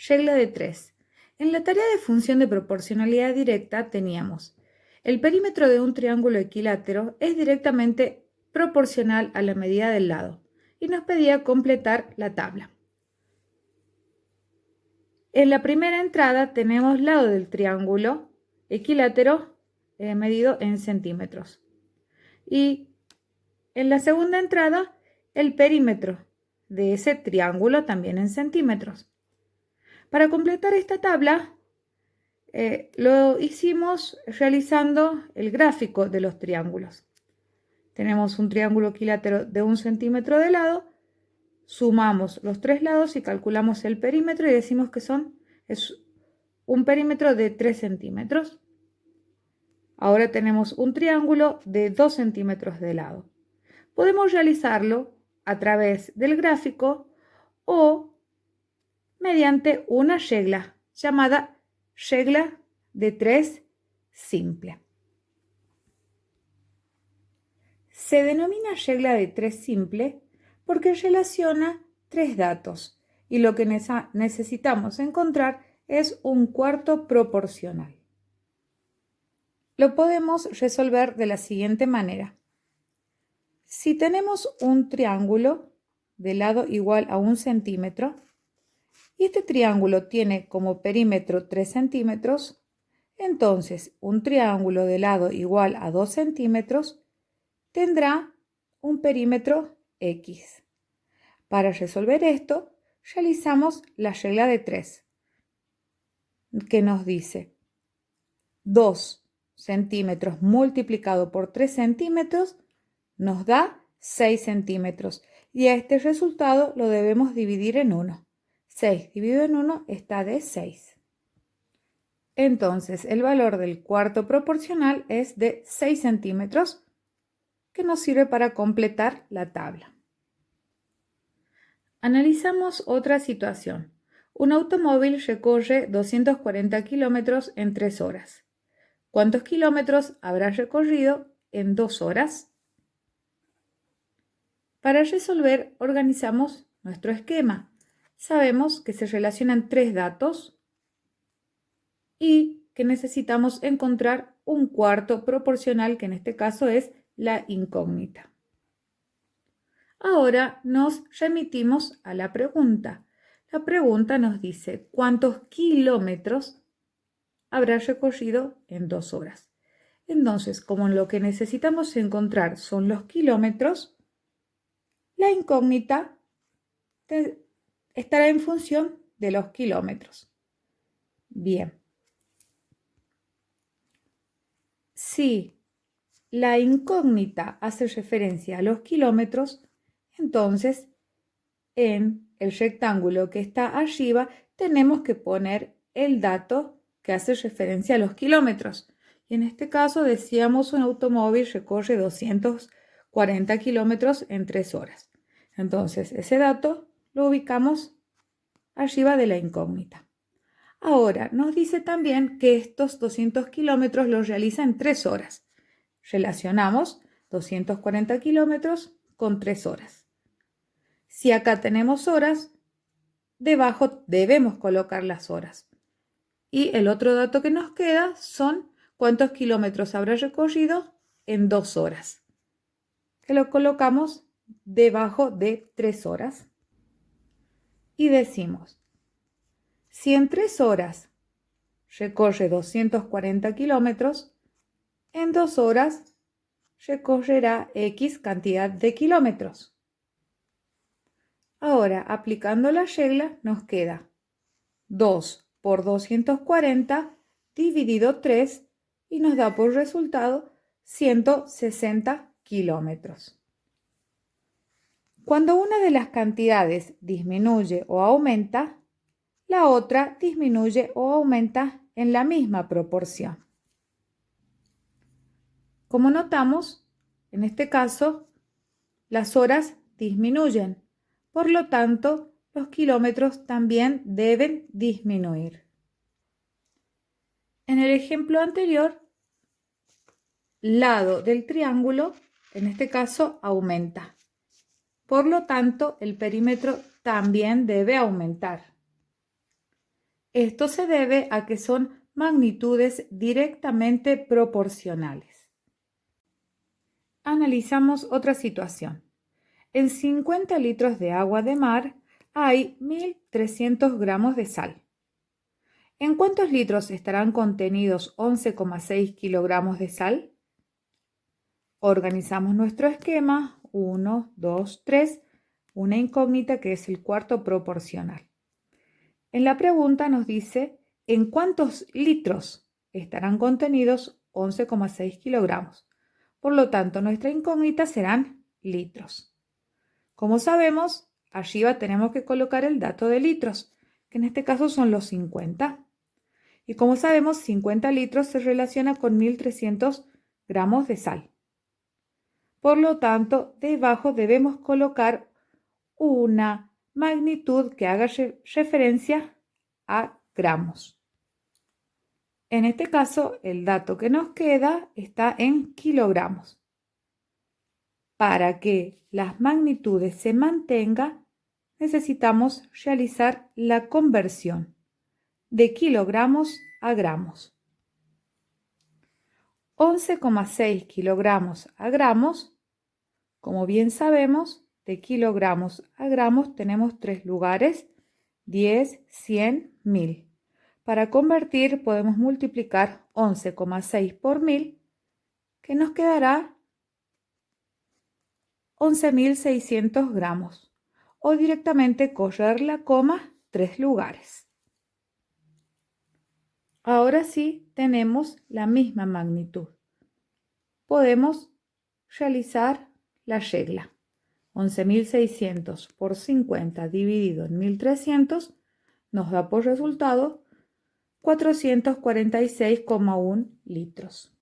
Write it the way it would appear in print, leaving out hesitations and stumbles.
Regla de 3. En la tarea de función de proporcionalidad directa teníamos: el perímetro de un triángulo equilátero es directamente proporcional a la medida del lado y nos pedía completar la tabla. En la primera entrada tenemos lado del triángulo equilátero medido en centímetros. Y en la segunda entrada, el perímetro de ese triángulo también en centímetros. Para completar esta tabla, lo hicimos realizando el gráfico de los triángulos. Tenemos un triángulo equilátero de 1 centímetro de lado, sumamos los 3 lados y calculamos el perímetro y decimos que es un perímetro de 3 centímetros. Ahora tenemos un triángulo de 2 centímetros de lado. Podemos realizarlo a través del gráfico o mediante una regla llamada regla de 3 simple. Se denomina regla de 3 simple porque relaciona 3 datos y lo que necesitamos encontrar es un cuarto proporcional. Lo podemos resolver de la siguiente manera. Si tenemos un triángulo de lado igual a 1 centímetro y este triángulo tiene como perímetro 3 centímetros, entonces un triángulo de lado igual a 2 centímetros tendrá un perímetro X. Para resolver esto, realizamos la regla de 3, que nos dice 2 centímetros multiplicado por 3 centímetros nos da 6 centímetros y a este resultado lo debemos dividir en 1. 6 dividido en 1 está de 6. Entonces el valor del cuarto proporcional es de 6 centímetros, que nos sirve para completar la tabla. Analizamos otra situación. Un automóvil recorre 240 kilómetros en 3 horas. ¿Cuántos kilómetros habrá recorrido en 2 horas? Para resolver, organizamos nuestro esquema. Sabemos que se relacionan 3 datos y que necesitamos encontrar un cuarto proporcional, que en este caso es la incógnita. Ahora nos remitimos a la pregunta. La pregunta nos dice cuántos kilómetros habrá recorrido en 2 horas. Entonces, como lo que necesitamos encontrar son los kilómetros, la incógnita estará en función de los kilómetros. Bien. Si la incógnita hace referencia a los kilómetros, entonces en el rectángulo que está arriba tenemos que poner el dato que hace referencia a los kilómetros. Y en este caso decíamos un automóvil recorre 240 kilómetros en 3 horas. Entonces ese dato lo ubicamos arriba de la incógnita. Ahora nos dice también que estos 200 kilómetros los realiza en 3 horas. Relacionamos 240 kilómetros con 3 horas. Si acá tenemos horas, debajo debemos colocar las horas. Y el otro dato que nos queda son cuántos kilómetros habrá recorrido en 2 horas, que lo colocamos debajo de 3 horas. Y decimos, si en 3 horas recorre 240 kilómetros, en 2 horas recorrerá X cantidad de kilómetros. Ahora, aplicando la regla, nos queda 2 por 240 dividido 3 y nos da por resultado 160 kilómetros. Cuando una de las cantidades disminuye o aumenta, la otra disminuye o aumenta en la misma proporción. Como notamos, en este caso, las horas disminuyen. Por lo tanto, los kilómetros también deben disminuir. En el ejemplo anterior, lado del triángulo, en este caso, aumenta. Por lo tanto, el perímetro también debe aumentar. Esto se debe a que son magnitudes directamente proporcionales. Analizamos otra situación. En 50 litros de agua de mar hay 1.300 gramos de sal. ¿En cuántos litros estarán contenidos 11,6 kilogramos de sal? Organizamos nuestro esquema. 1, 2, 3. Una incógnita que es el cuarto proporcional. En la pregunta nos dice ¿en cuántos litros estarán contenidos 11,6 kilogramos? Por lo tanto, nuestra incógnita serán litros. Como sabemos, arriba tenemos que colocar el dato de litros, que en este caso son los 50. Y como sabemos, 50 litros se relaciona con 1.300 gramos de sal. Por lo tanto, debajo debemos colocar una magnitud que haga referencia a gramos. En este caso, el dato que nos queda está en kilogramos. Para que las magnitudes se mantengan, necesitamos realizar la conversión de kilogramos a gramos. 11,6 kilogramos a gramos, como bien sabemos, de kilogramos a gramos tenemos 3 lugares, 10, 100, 1000. Para convertir podemos multiplicar 11,6 por 1000, que nos quedará 11.600 gramos. O directamente correr la coma 3 lugares. Ahora sí tenemos la misma magnitud. Podemos realizar la regla. 11.600 por 50 dividido en 1.300 nos da por resultado 446,1 litros.